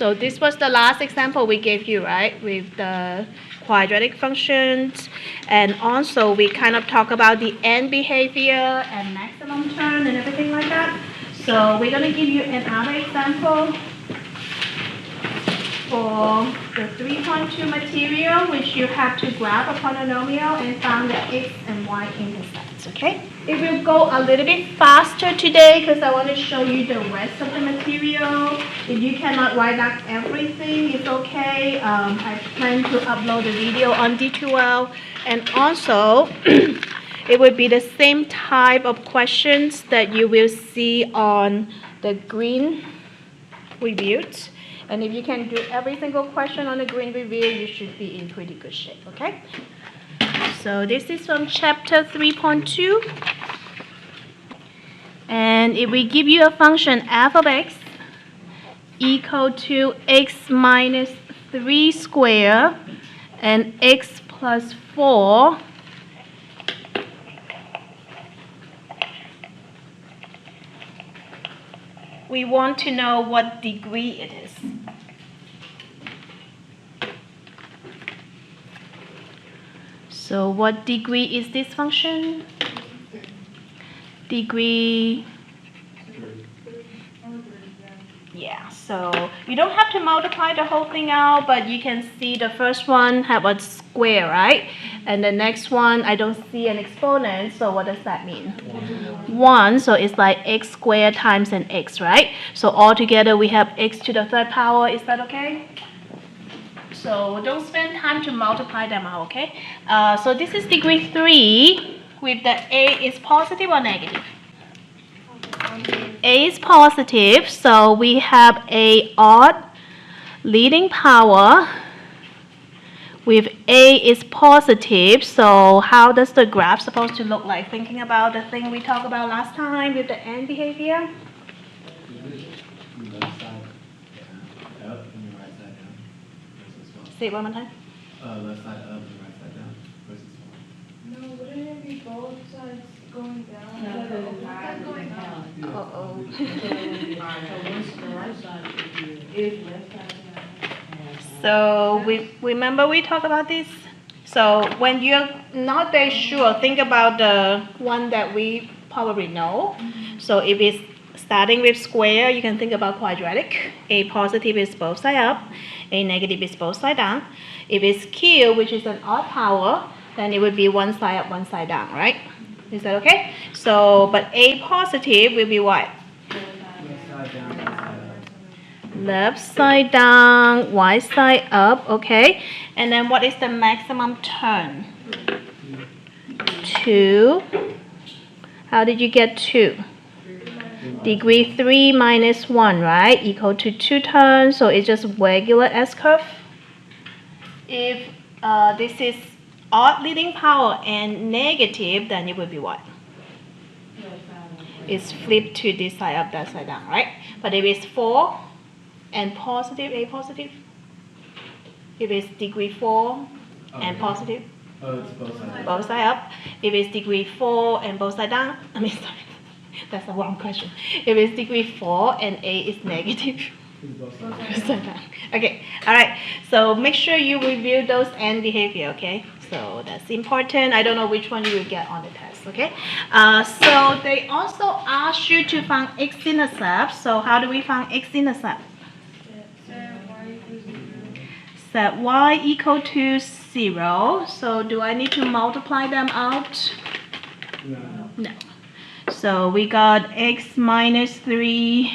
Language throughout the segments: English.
So this was the last example we gave you, right? With the quadratic functions. And also we kind of talk about the end behavior and maximum term and everything like that. So we're going to give you another example for the 3.2 material, which you have to graph a polynomial and find the x and y intercepts, okay? It will go a little bit faster today because I want to show you the rest of the material. If you cannot write down everything, it's okay. I plan to upload the video on D2L, and also it would be the same type of questions that you will see on the green reviews. And if you can do every single question on the green review, you should be in pretty good shape, okay? So this is from chapter 3.2. And if we give you a function f of x equal to x minus 3 squared and x plus 4, we want to know what degree it is. So what degree is this function? Degree, yeah, so you don't have to multiply the whole thing out, but you can see the first one have a square, right? And the next one, I don't see an exponent, so what does that mean? 1, so it's like x squared times an x, right? So altogether we have x to the third power, is that okay? So don't spend time to multiply them out, okay? So this is degree 3 with the a is positive or negative? A is positive, so we have a odd leading power with a is positive. So how does the graph supposed to look like? Thinking about the thing we talked about last time with the end behavior? Say it one more time. Left side up and right side down versus one. No, wouldn't it be both sides going down? No, it's going down. Uh-oh. So once the right side is left side down. So remember we talked about this? So when you're not very sure, think about the one that we probably know. So if it's starting with square, you can think about quadratic. A positive is both side up. A negative is both side down. If it's cube, which is an odd power, then it would be one side up, one side down, right? Is that okay? So, but a positive will be what? Left side down, right side up, okay? And then what is the maximum turn? 2. How did you get 2? Degree 3 minus 1, right? Equal to 2 turns, so it's just regular S-curve. If this is odd leading power and negative, then it would be what? It's flipped to this side up, that side down, right? But if it's 4 and positive, a positive, if it's degree 4 and positive, It's both sides. both side up. If it's degree 4 and both side down, sorry, that's the wrong question. If it's degree 4 and a is negative, It's both both sides. side down. Okay, all right. So make sure you review those end behavior, okay? So that's important. I don't know which one you will get on the test, okay? So they also ask you to find x-intercept. So how do we find x-intercept? Set y equal to 0. So do I need to multiply them out? No. No. So we got x minus 3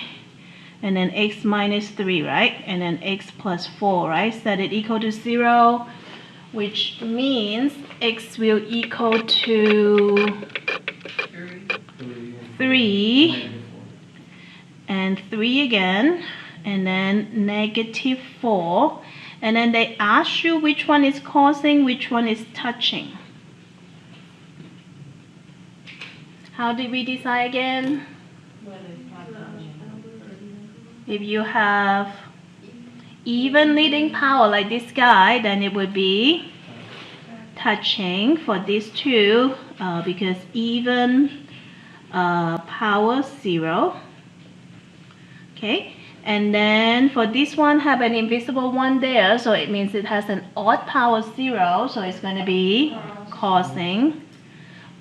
and then x minus 3, right? And then x plus 4, right? Set it equal to 0, which means x will equal to 3 and 3 again, and then negative 4. And then they ask you which one is causing, which one is touching. How did we decide again? If you have even leading power like this guy, then it would be touching for these two because even power 0. Okay, And then for this one, have an invisible 1 there, so it means it has an odd power 0, so it's going to be causing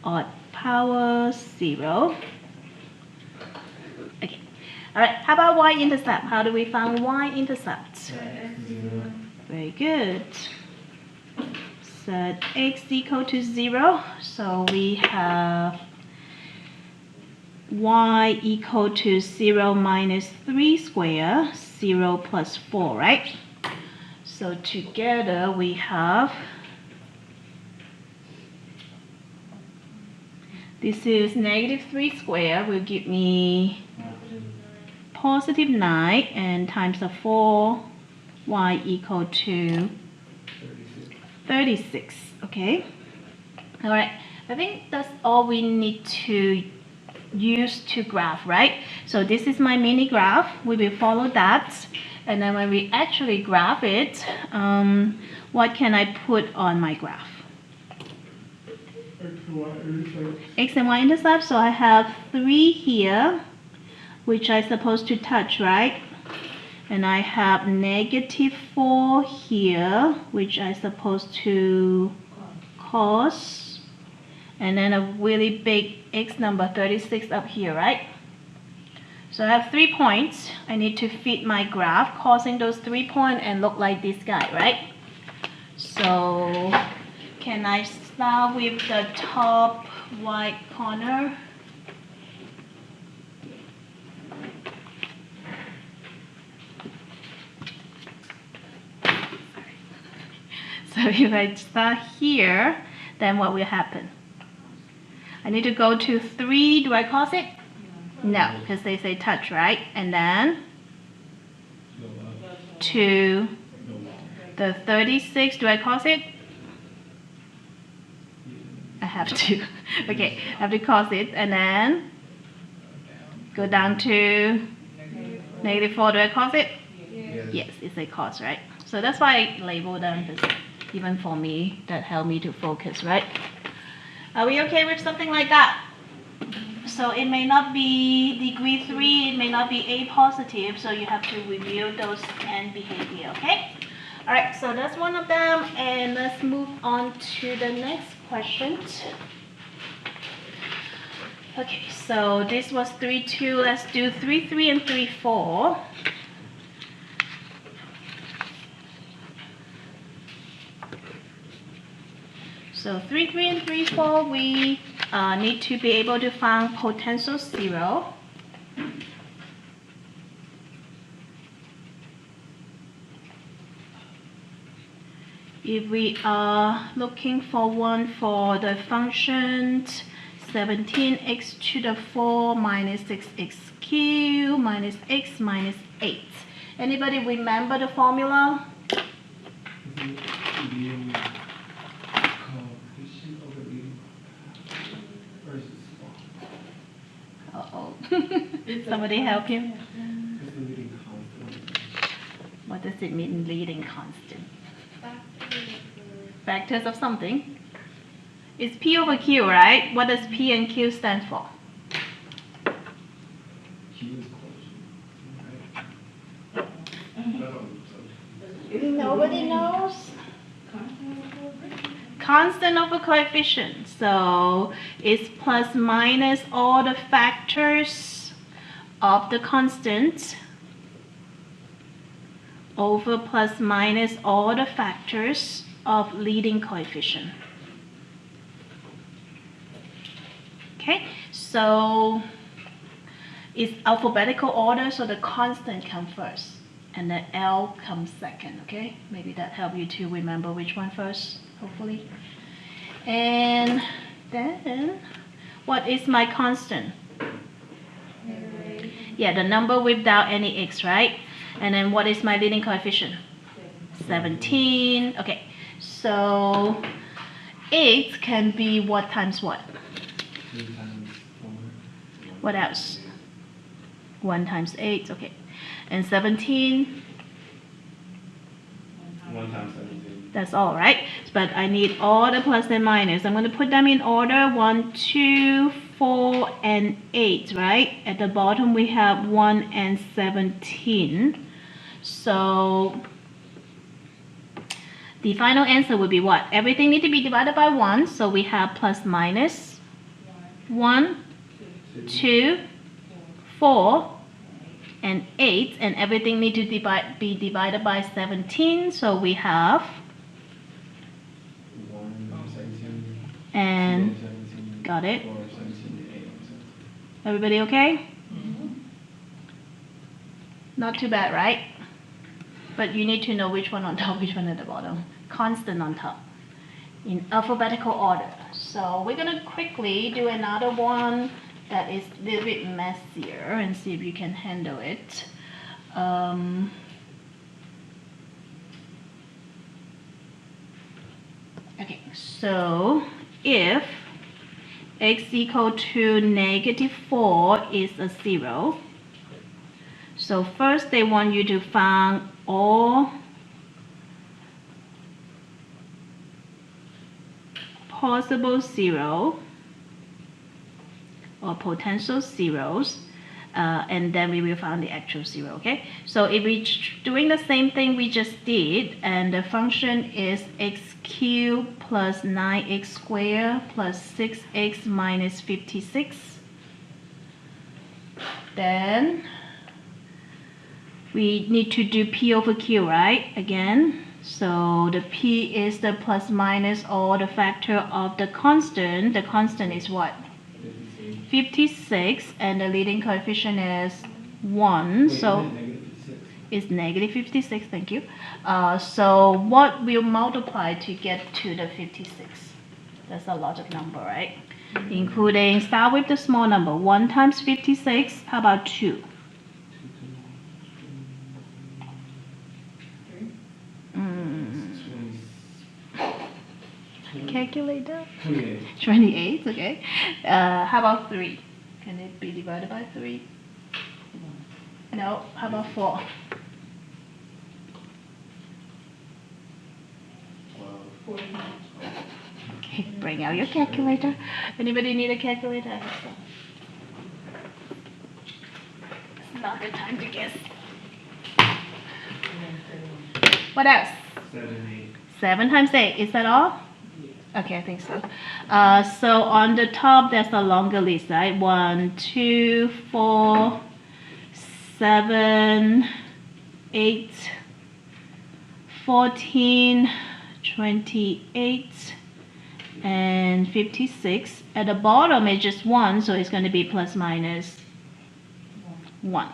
odd power 0. Okay. All right, how about y-intercept? How do we find y-intercept? Very good. Set x equal to 0, so we have y equal to 0 minus 3 square, 0 plus 4, right? So together we have, this is negative 3 square will give me positive 9, and times the 4, y equal to 36, okay? All right, I think that's all we need to use to graph, right? So this is my mini graph. We will follow that, and then when we actually graph it, what can I put on my graph? X and y intercept. So I have 3 here, which I'm supposed to touch, right? And I have negative 4 here, which I'm supposed to cos. And then a really big x number, 36, up here, right? So I have 3 points. I need to fit my graph, causing those 3 points and look like this guy, right? So can I start with the top right corner? So if I start here, then what will happen? I need to go to 3. Do I cos it? No, because they say touch, right? And then to the 36. Do I cos it? I have to. Okay, I have to cos it, and then go down to negative 4. Do I cos it? Yes, it's a cos, right? So that's why I label them, because even for me, that helped me to focus, right? Are we okay with something like that? So it may not be degree 3, it may not be A positive, so you have to review those and behavior, okay? All right, so that's one of them, and let's move on to the next question. Okay, so this was 3-2. Let's do 3-3 and 3-4. So 3-3 and 3-4, we need to be able to find potential 0. If we are looking for one for the function 17x to the 4 minus 6x cubed minus x minus 8. Anybody remember the formula? Uh-oh. Somebody help him? What does it mean, leading constant? Factors of something. It's P over Q, right? What does P and Q stand for? Nobody knows? Constant over coefficient. So it's plus minus all the factors of the constant over plus minus all the factors of leading coefficient. Okay, so it's alphabetical order, so the constant comes first and the L comes second, okay? Maybe that helps you to remember which one first, hopefully. And then, what is my constant? Yeah, the number without any x, right? And then what is my leading coefficient? 17. Okay, so 8 can be what times what? 3 times 4. What else? 1 times 8, okay. And 17? 1 times 17. That's all, right? But I need all the plus and minus. I'm going to put them in order. 1, 2, 4 and 8, right? At the bottom we have 1 and 17. So the final answer would be what? Everything need to be divided by 1, so we have plus minus 1, 2, 4, and 8, and everything need to be divided by 17, so we have 1, 17, and 2, 17, got it. 4, 17, 8, 17. Everybody okay? Not too bad, right? But you need to know which one on top, which one at the bottom. Constant on top in alphabetical order. So we're gonna quickly do another one that is a little bit messier and see if you can handle it. Okay, so if x equal to -4 is a 0, so first they want you to find all possible zero or potential zeros, and then we will find the actual zero, okay? So if we're doing the same thing we just did, and the function is x cubed plus 9x squared plus 6x minus 56, then we need to do p over q, right? Again, so the p is the plus minus or the factor of the constant. The constant is what? 56, and the leading coefficient is 1. Wait, So isn't it -56? it's -56, thank you. So what will multiply to get to the 56? That's a lot of number, right? Including, start with the small number. 1 times 56, how about 2? Calculator? 28. 28, okay. How about 3? Can it be divided by 3? No, how about 4? 12. Okay, bring out your calculator. Anybody need a calculator? I have some. It's not the time to guess. What else? 7, 8. 7 times 8, is that all? Okay, I think so. So on the top, there's a longer list, right? 1, 2, 4, 7, 8, 14, 28, and 56. At the bottom, it's just 1, so it's going to be plus minus 1.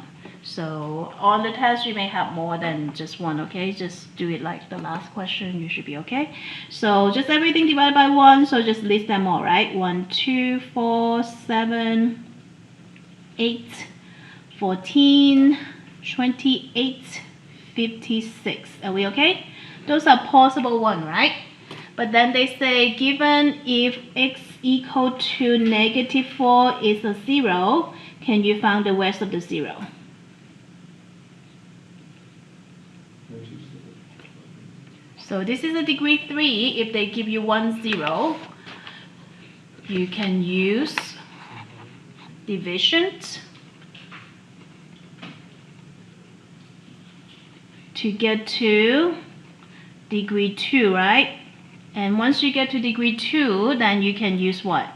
So on the test, you may have more than just 1, okay? Just do it like the last question, you should be okay. So just everything divided by 1, so just list them all, right? 1, 2, 4, 7, 8, 14, 28, 56. Are we okay? Those are possible ones, right? But then they say, given if x equal to -4 is a 0, can you find the rest of the 0? So this is a degree 3. If they give you 1, 0, you can use division to get to degree 2, right? And once you get to degree 2, then you can use what?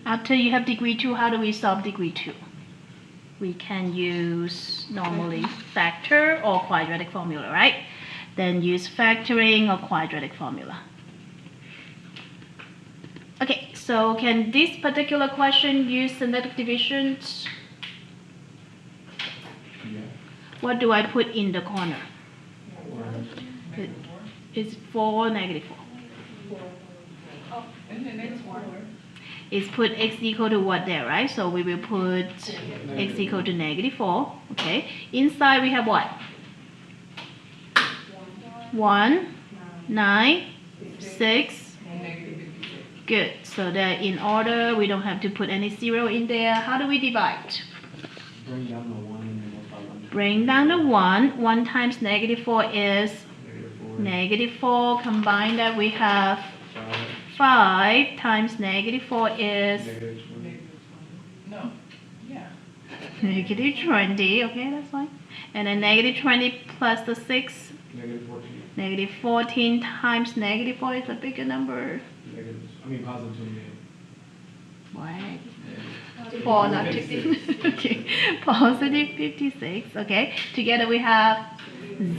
After you have degree 2, how do we solve degree 2? We can use normally factor or quadratic formula, right? Then use factoring or quadratic formula. Okay, so can this particular question use synthetic division? Yeah. What do I put in the corner? It's 4, -4. And the next one. Is put x equal to what there, right? So we will put x equal to -4, okay? Inside we have what? 1, 9, 6. Good. So that in order, we don't have to put any 0 in there. How do we divide? Bring down the 1 and then multiply 1. Bring down the 1. 1 times -4 is -4. -4. Combine that we have 5 times negative 4 is Negative 20. No, yeah. negative 20. Okay, that's fine. And then negative 20 plus the 6, Negative 14. negative 14 times negative 4 is a bigger number. Positive 28. What? Negative 4, not 56. 50. Okay, positive 56. Okay, together we have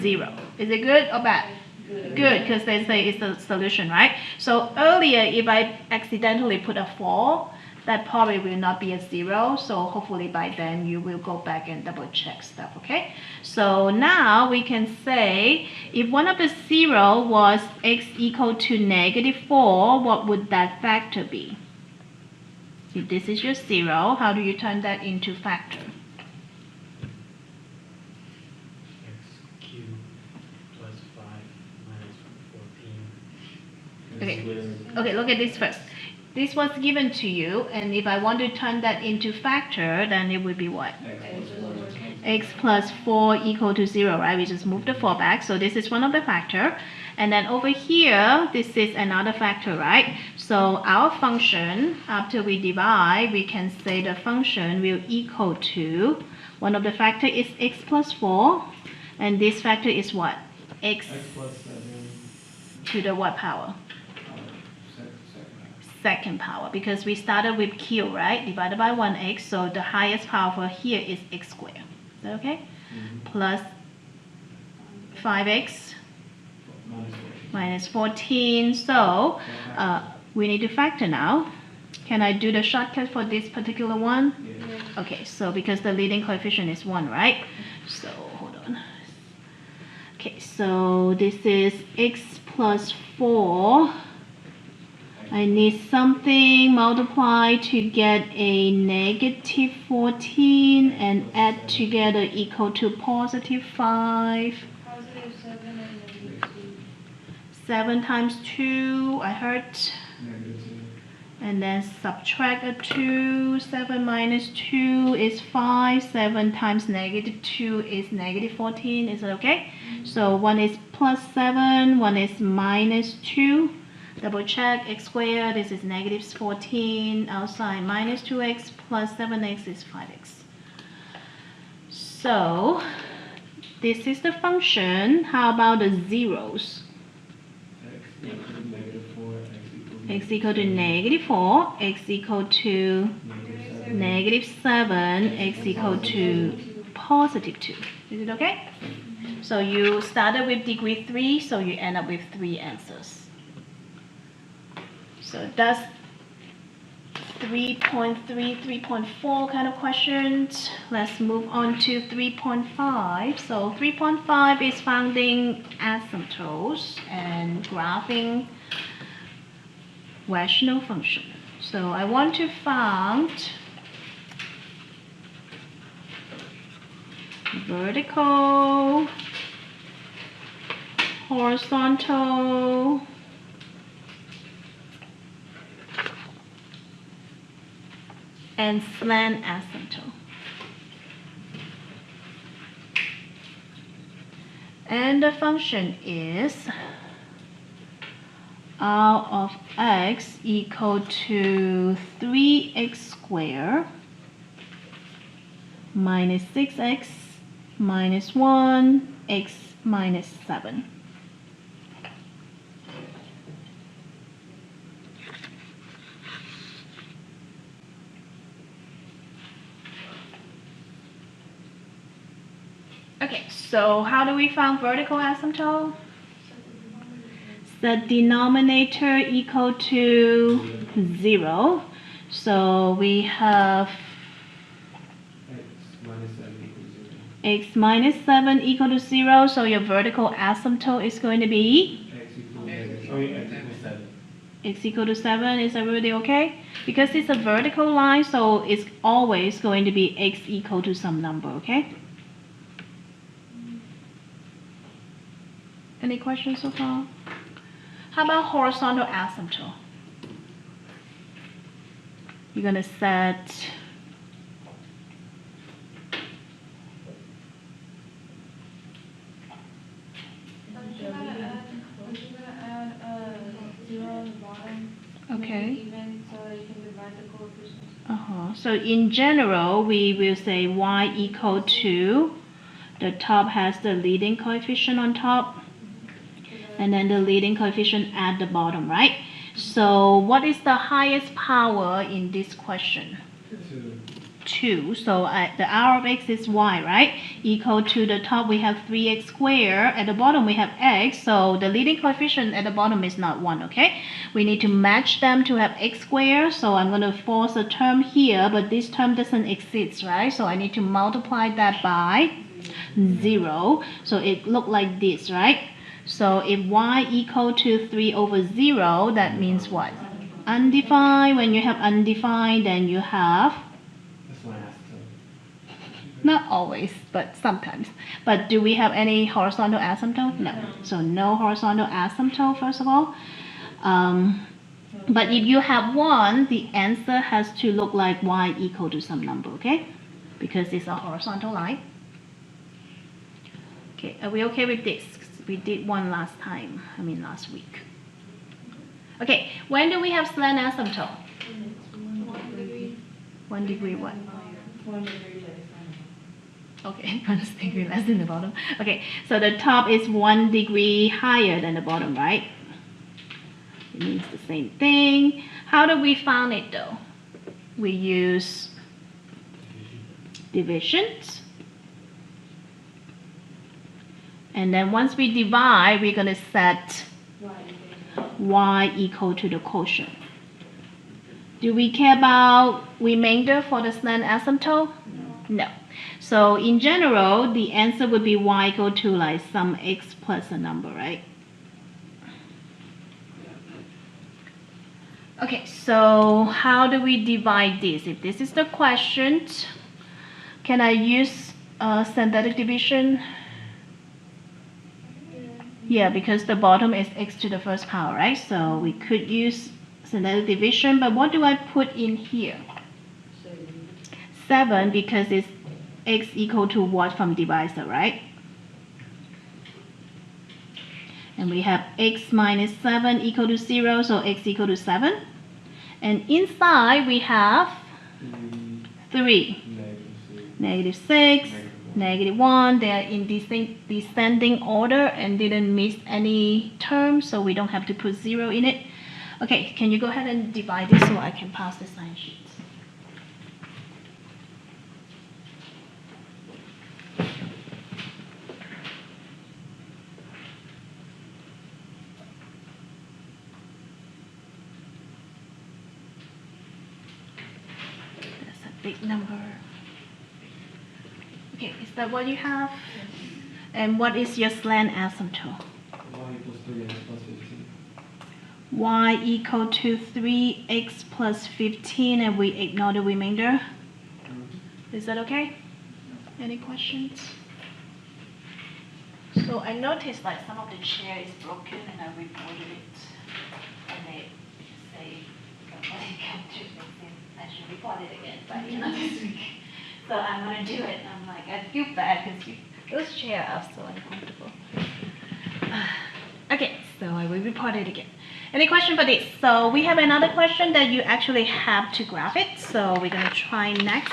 0. Is it good or bad? Good, because they say it's the solution, right? So earlier, if I accidentally put a 4, that probably will not be a 0. So hopefully by then you will go back and double check stuff, okay? So now we can say if one of the 0 was x equal to negative 4, what would that factor be? If this is your 0, how do you turn that into factor? X cubed plus 5 minus 14. Okay. Okay, look at this first. This was given to you, and if I want to turn that into factor, then it would be what? X plus 4 equal to 0, right? We just move the 4 back, so this is one of the factor. And then over here, this is another factor, right? So our function, after we divide, we can say the function will equal to, one of the factor is x plus 4, and this factor is what? X X plus 7. to the what power? Second. Second power, because we started with q, right? Divided by 1x, so the highest power for here is x squared. Is that okay? Plus 5x minus 14. So we need to factor now. Can I do the shortcut for this particular one? Yeah. Okay, so because the leading coefficient is 1, right? So hold on. Okay, so this is x plus 4. I need something multiplied to get a negative 14 and add together equal to positive 5. Positive 7 and negative 2. 7 times 2, I heard. Negative 2. And then subtract a 2. 7 minus 2 is 5. 7 times negative 2 is negative 14. Is it okay? So one is plus 7, one is minus 2. Double check, x squared, this is negative 14, outside minus 2x plus 7x is 5x. So, this is the function. How about the zeros? X equal to negative 4. X equal to negative 4, x equal to negative 7, x equal to positive 2. Is it okay? So you started with degree 3, so you end up with 3 answers. So that's 3.3, 3.4 kind of questions. Let's move on to 3.5. So 3.5 is finding asymptotes and graphing rational function. So I want to find vertical, horizontal, and slant asymptote. And the function is r of x equal to 3x squared minus 6x minus 1, x minus 7. Okay, so how do we find vertical asymptote? The denominator equal to 0. So we have x minus 7 equal to 0. So your vertical asymptote is going to be X equal to 7. x equal to 7. Is everybody okay? Because it's a vertical line, so it's always going to be x equal to some number, okay? Any questions so far? How about horizontal asymptote? You're going to set Aren't you gonna add 0 on the bottom? Okay. Make it even so you can divide the coefficients. So in general, we will say y equal to, the top has the leading coefficient on top, and then the leading coefficient at the bottom, right? So what is the highest power in this question? 2. So the r of x is y, right? Equal to the top we have 3x squared. At the bottom we have x. So the leading coefficient at the bottom is not 1, okay? We need to match them to have x squared. So I'm going to force a term here, but this term doesn't exist, right? So I need to multiply that by 0. So it look like this, right? So if y equal to 3 over 0, that means what? Undefined. When you have undefined, then you have, That's why I asked them. not always, but sometimes. But do we have any horizontal asymptote? No. So no horizontal asymptote, first of all. But if you have 1, the answer has to look like y equal to some number, okay? Because it's a horizontal line. Okay, are we okay with this? We did one last time, last week. Okay, when do we have slant asymptote? 1 degree what? 1 degree less. Okay, 1 degree less than the bottom. Okay, so the top is 1 degree higher than the bottom, right? It means the same thing. How do we find it though? We use divisions. And then once we divide, we're going to set y equal to the quotient. Do we care about remainder for the slant asymptote? No. So in general, the answer would be y equal to like some x plus a number, right? Okay, so how do we divide this? If this is the question, can I use synthetic division? Yeah, because the bottom is x to the first power, right? So we could use synthetic division, but what do I put in here? 7, because it's x equal to what from divisor, right? And we have x minus 7 equal to 0, so x equal to 7. And inside we have 3, negative 6, negative 1. They are in descending order and didn't miss any term, so we don't have to put 0 in it. Okay, can you go ahead and divide this so I can pass the sign sheets? That's a big number. Okay, is that what you have? And what is your slant asymptote? Y equals 3x plus 15. Y equal to 3x plus 15, and we ignore the remainder. Is that okay? Any questions? So I noticed like some of the chair is broken and I reported it. And they say nobody can do it. I should report it again by the end of this week. So I'm gonna do it. I'm like, I feel bad because those chairs are so uncomfortable. Okay, so I will report it again. Any question for this? So we have another question that you actually have to graph it. So we're gonna try next.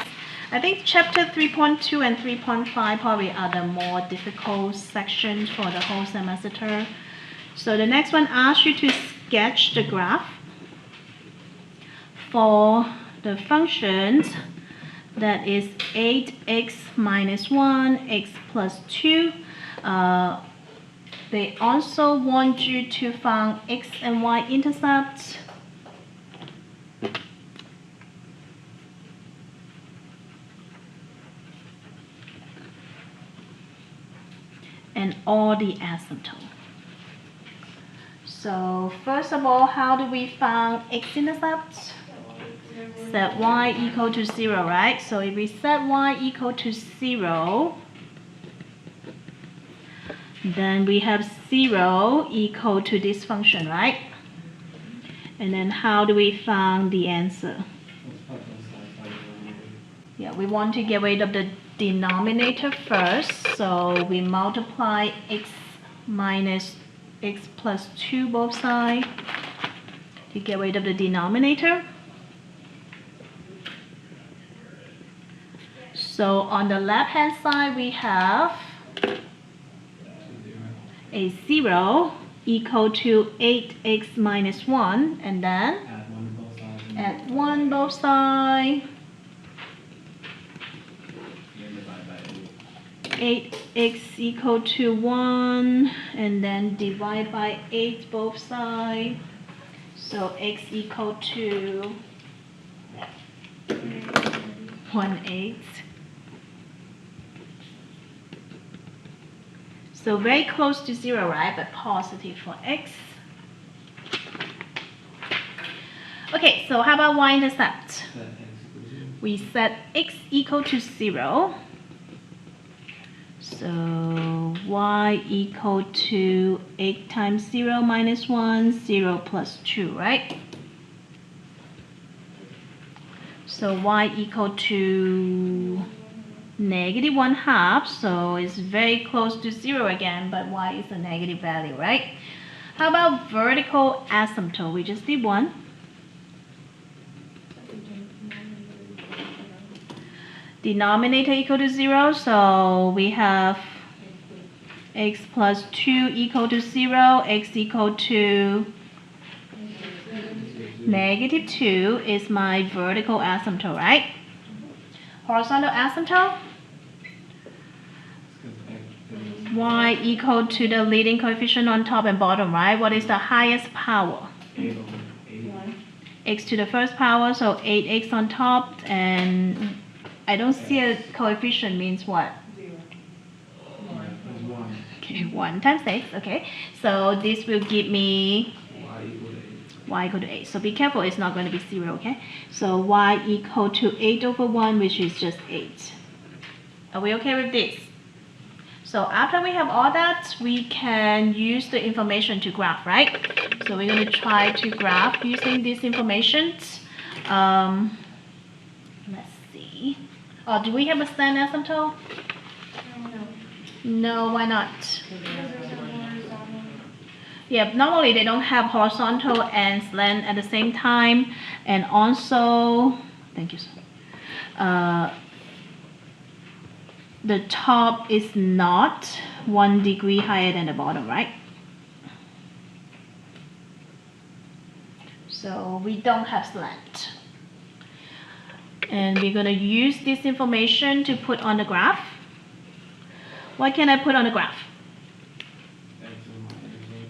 I think chapter 3.2 and 3.5 probably are the more difficult sections for the whole semester. So the next one asks you to sketch the graph for the functions that is 8x minus 1, x plus 2. They also want you to find x and y intercepts. And all the asymptote. So first of all, how do we find x-intercepts? Set y equal to 0, right? So if we set y equal to 0, then we have 0 equal to this function, right? And then how do we find the answer? Yeah, we want to get rid of the denominator first, so we multiply x minus x plus 2 both sides, You get rid of the denominator. So on the left hand side we have a 0 equal to 8x minus 1, and then Add 1 both sides. add 1 both sides. Then divide by 8. 8x equal to 1, and then divide by 8 both sides. So x equal to 1/8. So very close to 0, right? But positive for x. Okay, so how about y-intercept? Set x equal to 0. We set x equal to 0. So y equal to 8 times 0 minus 1, 0 plus 2, right? So y equal to -1/2, so it's very close to 0 again, but y is a negative value, right? How about vertical asymptote? We just did one. Denominator equal to 0, so we have x plus 2 equal to 0, x equal to -2 is my vertical asymptote, right? Horizontal asymptote, y equal to the leading coefficient on top and bottom, right? What is the highest power? 8 over 8. X to the first power, so 8x on top, and I don't see a coefficient means what? 0. Plus 1. Okay, 1 times x, okay. So this will give me Y equal to 8. y equal to 8. So be careful, it's not going to be 0, okay? So y equal to 8 over 1, which is just 8. Are we okay with this? So after we have all that, we can use the information to graph, right? So we're going to try to graph using this information. Let's see. Oh, do we have a stand asymptote? No, why not? Yeah, normally they don't have horizontal and slant at the same time, and also, thank you, sir. The top is not 1 degree higher than the bottom, right? So we don't have slant. And we're going to use this information to put on the graph. What can I put on the graph?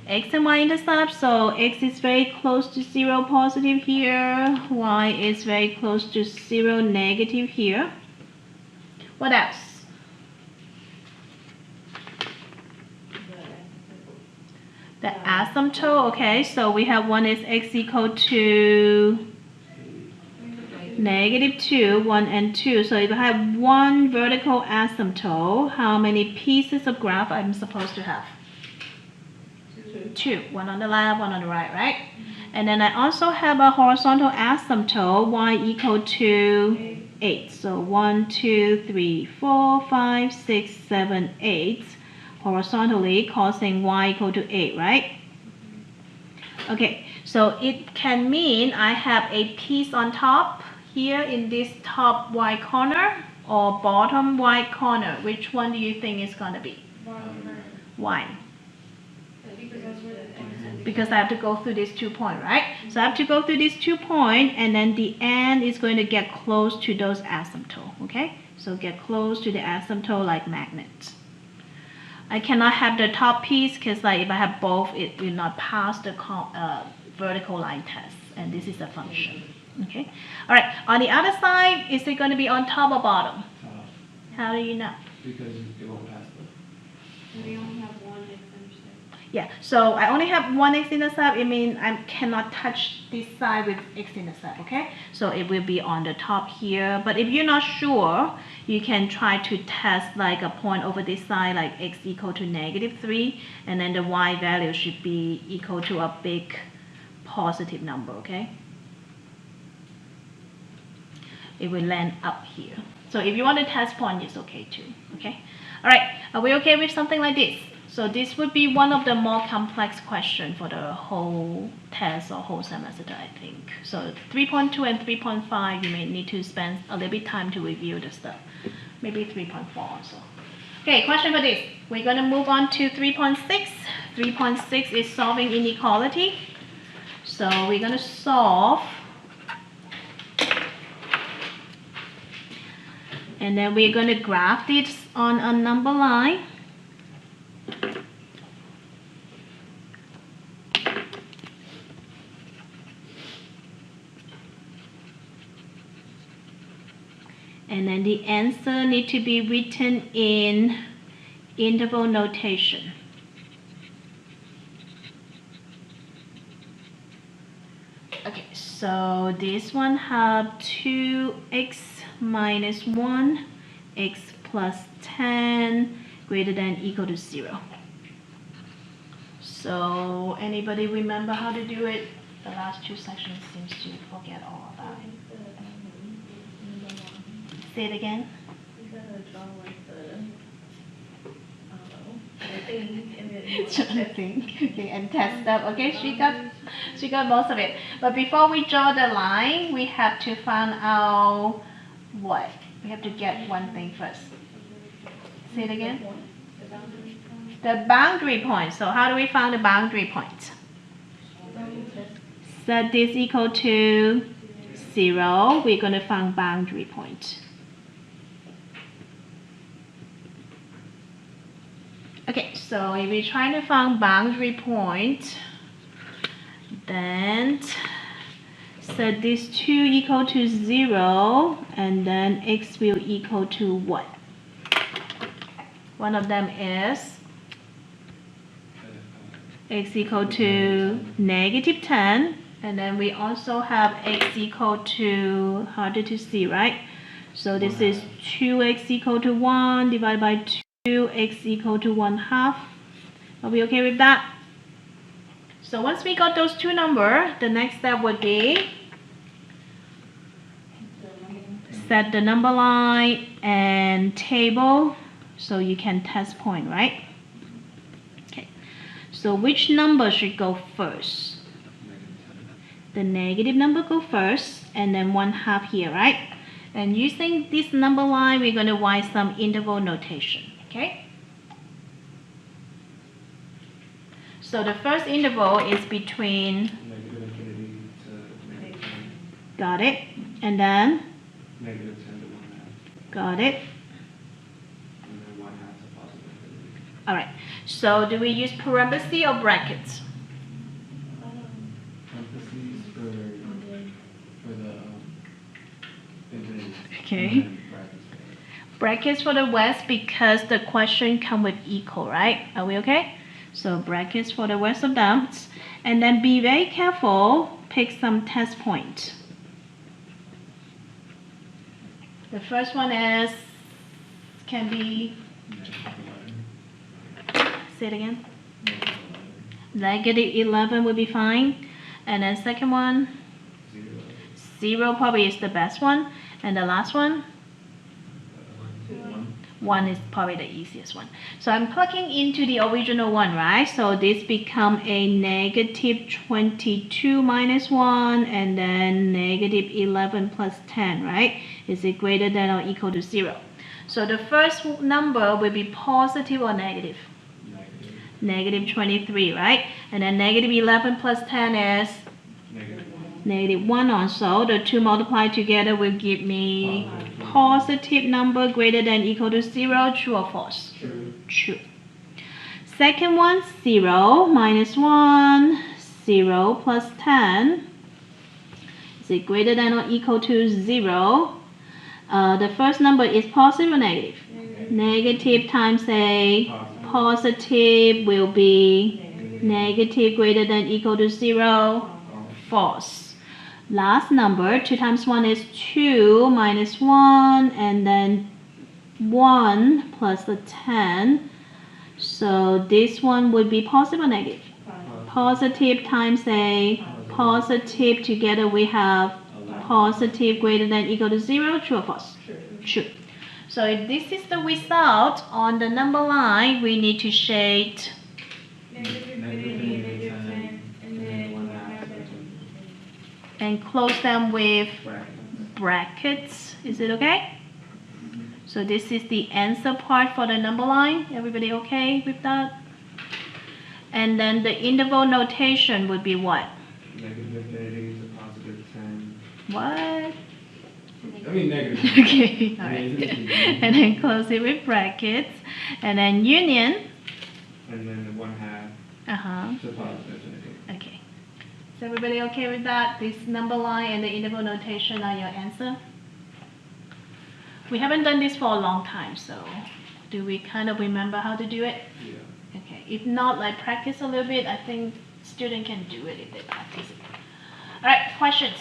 X and y intercept, so x is very close to 0 positive here, y is very close to 0 negative here. What else? The asymptote, okay, so we have one is x equal to -2, 1 and 2. So if I have one vertical asymptote, how many pieces of graph I'm supposed to have? 2. One on the left, one on the right, right? And then I also have a horizontal asymptote, y equal to 8. So 1, 2, 3, 4, 5, 6, 7, 8. Horizontally causing y equal to 8, right? Okay, so it can mean I have a piece on top here in this top y corner or bottom y corner. Which one do you think is going to be? Why? Because I have to go through these 2 points, right? So I have to go through these 2 points, and then the end is going to get close to those asymptotes, okay? So get close to the asymptote like magnets. I cannot have the top piece because like if I have both, it will not pass the vertical line test, and this is a function, okay? All right, on the other side, is it going to be on top or bottom? Top. How do you know? Because it won't pass the. We only have one x-intercept. Yeah, so I only have one x-intercept. It means I cannot touch this side with x-intercept, okay? So it will be on the top here. But if you're not sure, you can try to test like a point over this side, like x equal to -3, and then the y value should be equal to a big positive number, okay? It will land up here. So if you want to test point, it's okay too, okay? All right, are we okay with something like this? So this would be one of the more complex questions for the whole test or whole semester, I think. So 3.2 and 3.5, you may need to spend a little bit time to review the stuff. Maybe 3.4 also. Okay, question for this. We're going to move on to 3.6. 3.6 is solving inequality. So we're going to solve. And then we're going to graph this on a number line. And then the answer need to be written in interval notation. Okay, so this one have 2x minus 1, x plus 10 greater than equal to 0. So anybody remember how to do it? The last two sections seems to forget all about it. Say it again. You gotta draw like the thing and then Trying to think. Okay, and test stuff. Okay, she got most of it. But before we draw the line, we have to find out what? We have to get one thing first. Say it again. The boundary point. So how do we find the boundary point? Set this equal to 0. We're going to find boundary point. Okay, so if we're trying to find boundary point, then set this 2 equal to 0, and then x will equal to what? One of them is x equal to negative 10, and then we also have x equal to, harder to see, right? So this is 2x equal to 1 divided by 2x equal to 1/2. Are we okay with that? So once we got those two numbers, the next step would be set the number line and table so you can test point, right? Okay. So which number should go first? The negative number go first, and then 1/2 here, right? And using this number line, we're going to write some interval notation, okay? So the first interval is between, Negative infinity to negative 10. got it, and then, Negative 10 to 1/2. got it. And then 1/2 to positive infinity. All right, so do we use parentheses or brackets? Parentheses for the infinity. Okay. And then brackets for it. Brackets for the west because the question come with equal, right? Are we okay? So brackets for the rest of them. And then be very careful, pick some test point. The first one is, can be, say it again. Negative 11 will be fine. And then second one, 0 probably is the best one. And the last one, 1 is probably the easiest one. So I'm plugging into the original one, right? So this become a negative 22 minus 1, and then negative 11 plus 10, right? Is it greater than or equal to 0? So the first number will be positive or negative? Negative 23, right? And then negative 11 plus 10 is? Negative 1 also. The two multiplied together will give me positive number greater than equal to 0. True or false? True. True. Second one, 0 minus 1, 0 plus 10. Is it greater than or equal to 0? The first number is positive or negative? Negative times a positive will be negative greater than equal to 0. False. Last number, 2 times 1 is 2 minus 1, and then 1 plus the 10. So this one would be positive or negative? Positive times a positive, together we have positive greater than equal to 0. True or false? True. So if this is the result on the number line, we need to shade Negative Negative infinity, infinity, negative 10, and then 1/2. and close them with Brackets. brackets. Is it okay? So this is the answer part for the number line. Everybody okay with that? And then the interval notation would be what? Negative infinity to positive 10. What? I mean, negative. Okay, all I mean, right. it's easy. And then close it with brackets. And then union. And then 1/2 Uh-huh. to positive infinity. Okay. Is everybody okay with that? This number line and the interval notation are your answer? We haven't done this for a long time, so do we kind of remember how to do it? Yeah. Okay. If not, like practice a little bit. I think student can do it if they practice it. All right, questions?